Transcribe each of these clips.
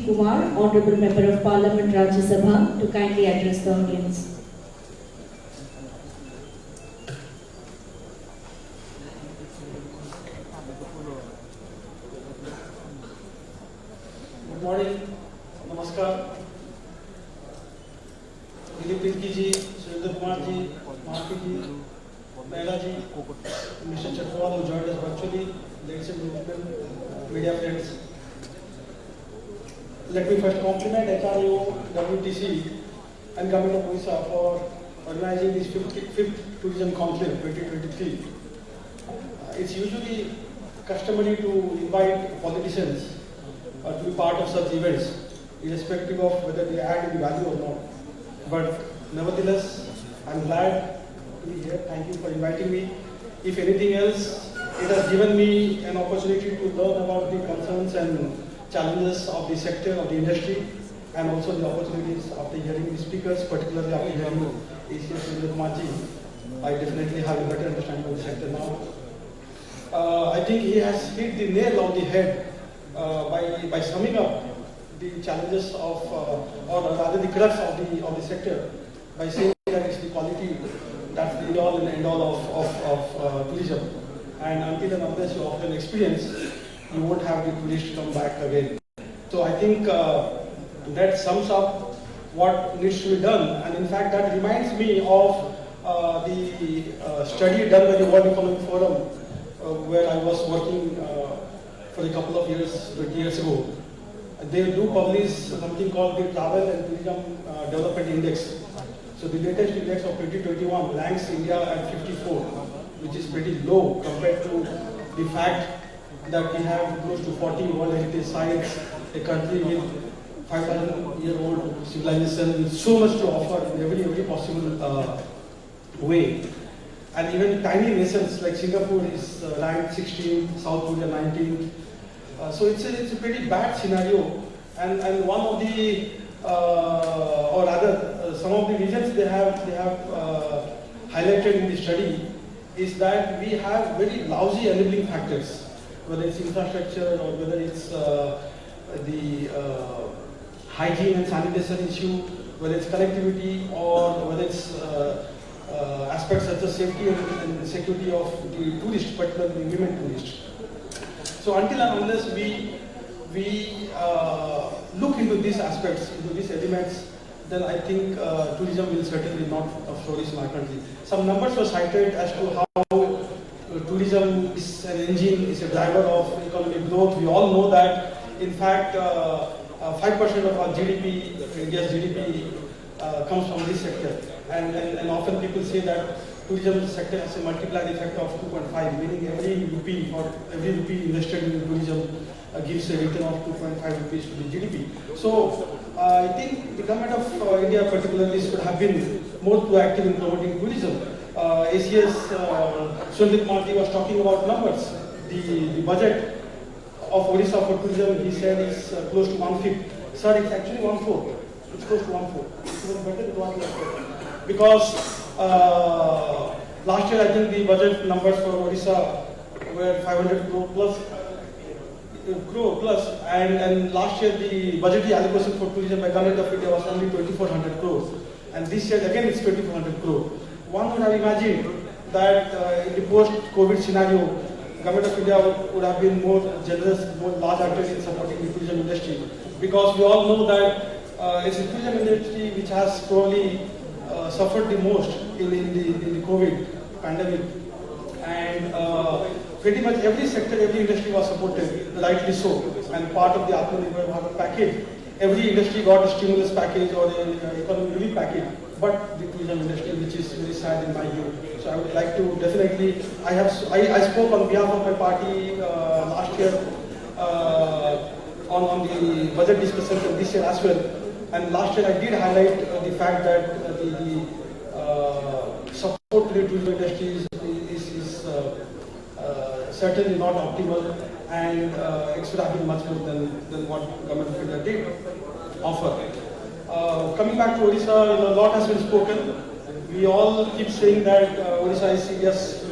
Kumar, Honorable Member of Parliament, Rajya Sabha, to kindly address the audience. Good morning, Namaskar. Dilip ji, Sridhar Kumar ji, Marti ji, Mehla ji, Mr. Chatwal who joined us virtually, ladies and gentlemen, media friends. Let me first compliment HRO, WTC and Government of Odisha for organizing this fifth Tourism Conclave 2023. It's usually customary to invite politicians to be part of such events, irrespective of whether they add any value or not. But nevertheless, I'm glad to be here. Thank you for inviting me. If anything else, it has given me an opportunity to learn about the concerns and challenges of the sector, of the industry, and also the opportunities after hearing the speakers, particularly after hearing ACS Sridhar Kumar ji. I definitely have a better understanding of the sector now. I think he has hit the nail on the head by summing up the challenges of, or rather the crux of the sector, by saying that it's the quality that's the all and end all of tourism. And until and unless you offer an experience, you won't have the tourists come back again. So I think that sums up what needs to be done. And in fact, that reminds me of the study done by the World Economic Forum, where I was working for a couple of years, 20 years ago. They do publish something called the Travel and Tourism Development Index. So the latest index of 2021 ranks India at 54, which is pretty low compared to the fact that we have close to 40 World Heritage Sites, a country with 5,000-year-old civilization with so much to offer in every possible way. And even tiny nations like Singapore is ranked 16, South Korea 19. So it's a pretty bad scenario. And one of the, or rather, some of the reasons they have highlighted in the study is that we have very lousy enabling factors, whether it's infrastructure or whether it's the hygiene and sanitation issue, whether it's connectivity or whether it's aspects such as safety and security of the tourists, particularly women tourists. So until and unless we look into these aspects, into these elements, then I think tourism will certainly not flourish in our country. Some numbers were cited as to how tourism is an engine, is a driver of economic growth. We all know that, in fact, 5% of our GDP, India's GDP, comes from this sector. And often people say that tourism sector has a multiplier effect of 2.5, meaning every rupee invested in tourism gives a return of 2.5 rupees to the GDP. So I think the government of India particularly should have been more proactive in promoting tourism. ACS Sridhar Kumar ji was talking about numbers. The budget of Odisha for tourism, he said, is close to 1/5. Sir, it's actually 1/4. It's close to 1/4. It's even better than what we expected. Because last year I think the budget numbers for Odisha were 500 crore plus, and last year the budgetary allocation for tourism by Government of India was only 2,400 crores, and this year again it's 2,400 crore. One would have imagined that in the post-COVID scenario, Government of India would have been more generous, more large actors in supporting the tourism industry, because we all know that it's a tourism industry which has probably suffered the most in the COVID pandemic, and pretty much every sector, every industry was supported, rightly so, and part of the Atmanirbhar Bharat package. Every industry got a stimulus package or an economic relief package, but the tourism industry, which is very sad in my view. So I would like to definitely, I spoke on behalf of my party last year on the budget discussions and this year as well. And last year I did highlight the fact that the support to the tourism industry is certainly not optimal, and it should have been much more than what Government of India did offer. Coming back to Odisha, a lot has been spoken. We all keep saying that Odisha is India's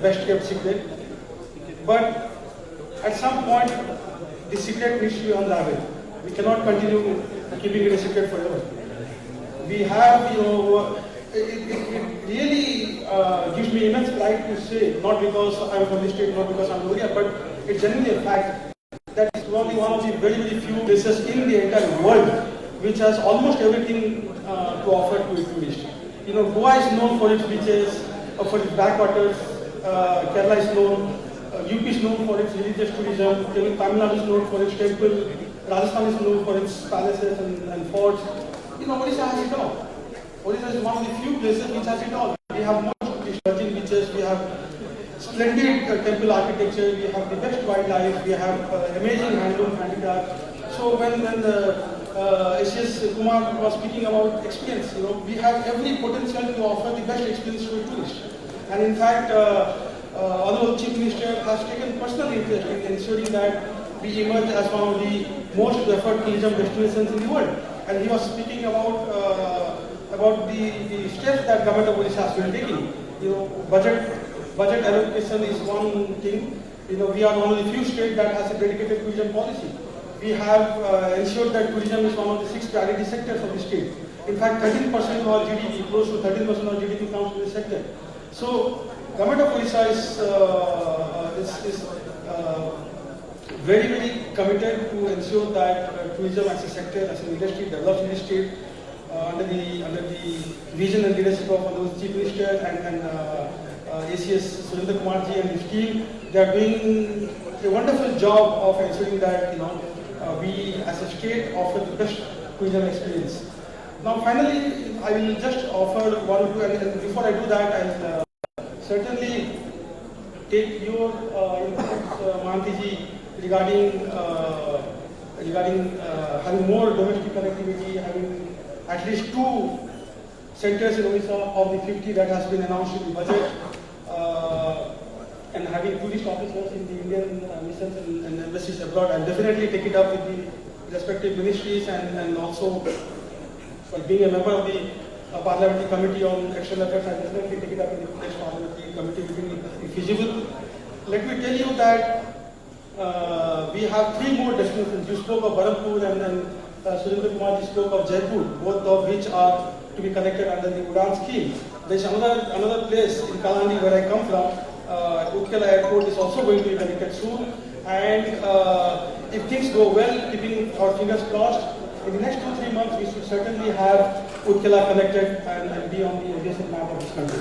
best kept secret, but at some point the secret needs to be unraveled. We cannot continue keeping it a secret forever. We have, it really gives me immense pride to say, not because I'm from the state, not because I'm Odisha, but it's genuinely a fact that it's probably one of the very, very few places in the entire world which has almost everything to offer to a tourist. Goa is known for its beaches, for its backwaters. Kerala is known, UP is known for its religious tourism. Tamil Nadu is known for its temple. Rajasthan is known for its palaces and forts. Odisha has it all. Odisha is one of the few places which has it all. We have most virgin beaches. We have splendid temple architecture. We have the best wildlife. We have amazing handloom handicraft. So when S.S. Kumar was speaking about experience, we have every potential to offer the best experience to a tourist. And in fact, Honorable Chief Minister has taken personal interest in ensuring that we emerge as one of the most preferred tourism destinations in the world. And he was speaking about the steps that government of Odisha has been taking. Budget allocation is one thing. We are one of the few states that has a dedicated tourism policy. We have ensured that tourism is one of the 6 priority sectors of the state. In fact, 13% of our GDP, close to 13% of our GDP comes from this sector. So, government of Odisha is very, very committed to ensure that tourism as a sector, as an industry develops in the state under the vision and leadership of the Chief Minister and ACS Surendra Kumarji and his team. They are doing a wonderful job of ensuring that we as a state offer the best tourism experience. Now finally, I will just offer one or two, and before I do that, I'll certainly take your inputs, Mahantiji, regarding having more domestic connectivity, having at least 2 centers in Odisha of the 50 that has been announced in the budget, and having tourist officers in the Indian missions and embassies abroad. I'll definitely take it up with the respective ministries and also being a member of the Parliamentary Committee on External Affairs, I'll definitely take it up in the next Parliamentary Committee if feasible. Let me tell you that we have 3 more destinations. You spoke of Barampur and Surendra Kumarji spoke of Jaipur, both of which are to be connected under the Udan scheme. There is another place in Kalandi where I come from. Utkala Airport is also going to be connected soon. And if things go well, keeping our fingers crossed, in the next 2-3 months we should certainly have Utkala connected and be on the adjacent map of this country.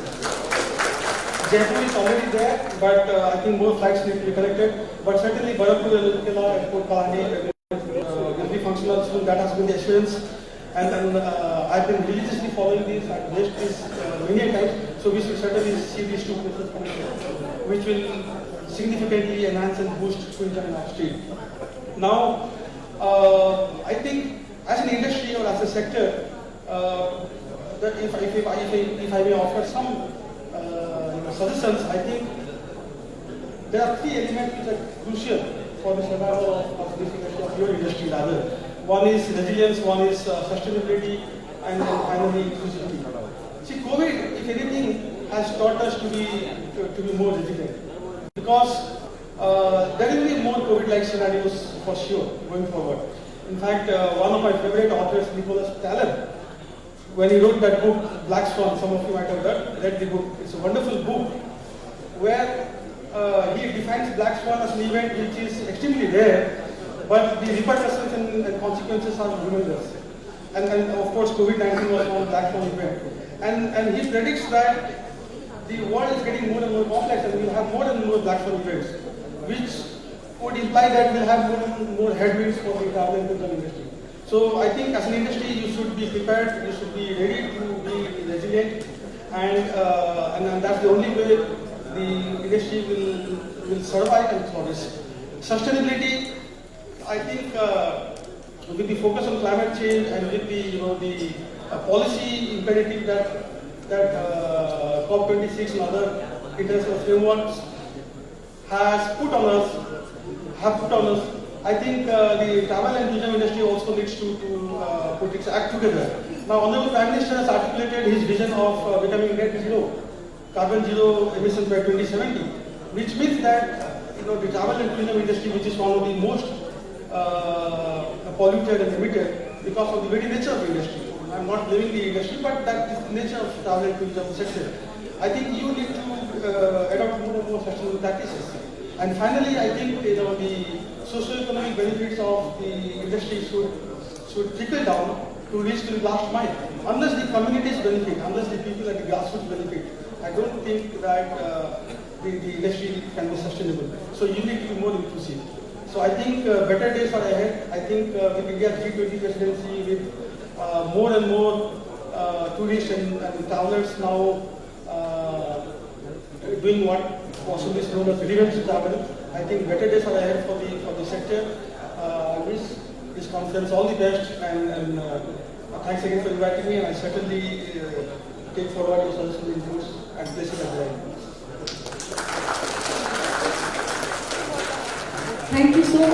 Jaipur is already there, but I think more flights need to be connected. But certainly Barampur and Utkala Airport Kalandi will be functional soon. That has been the assurance. And then I've been religiously following this. I've raised this many times. So we should certainly see these 2 places connected, which will significantly enhance and boost tourism in our state. Now, I think as an industry or as a sector, that if I may offer some suggestions, I think there are 3 elements which are crucial for the survival of this industry, of your industry rather. One is resilience, one is sustainability, and then finally inclusivity. See, COVID, if anything, has taught us to be more resilient, because there will be more COVID-like scenarios for sure going forward. In fact, one of my favorite authors, Nicholas Taleb, when he wrote that book, Black Swan, some of you might have read the book. It's a wonderful book where he defines Black Swan as an event which is extremely rare, but the repercussions and consequences are humongous. And of course, COVID-19 was one Black Swan event. And he predicts that the world is getting more and more complex and we'll have more and more Black Swan events, which would imply that we'll have more and more headwinds for the travel and tourism industry. So I think as an industry, you should be prepared, you should be ready to be resilient, and that's the only way the industry will survive and flourish. Sustainability, I think with the focus on climate change and with the policy imperative that COP26 and other international frameworks have put on us, I think the travel and tourism industry also needs to put its act together. Now, Honorable Prime Minister has articulated his vision of becoming net zero, carbon zero emissions by 2070, which means that the travel and tourism industry, which is one of the most polluted and emitted because of the very nature of the industry. I'm not blaming the industry, but that is the nature of travel and tourism sector. I think you need to adopt more and more sustainable practices. And finally, I think the socio-economic benefits of the industry should trickle down to reach to the last mile. Unless the communities benefit, unless the people at the grassroots benefit, I don't think that the industry can be sustainable. So you need to be more inclusive. So I think better days are ahead. I think with India G20 presidency, with more and more tourists and travelers now doing what possibly is known as revenge travel, I think better days are ahead for the sector. I wish this conference all the best, and thanks again for inviting me, and I certainly take forward your suggestions, inputs, and place it at the right place. Thank you so much.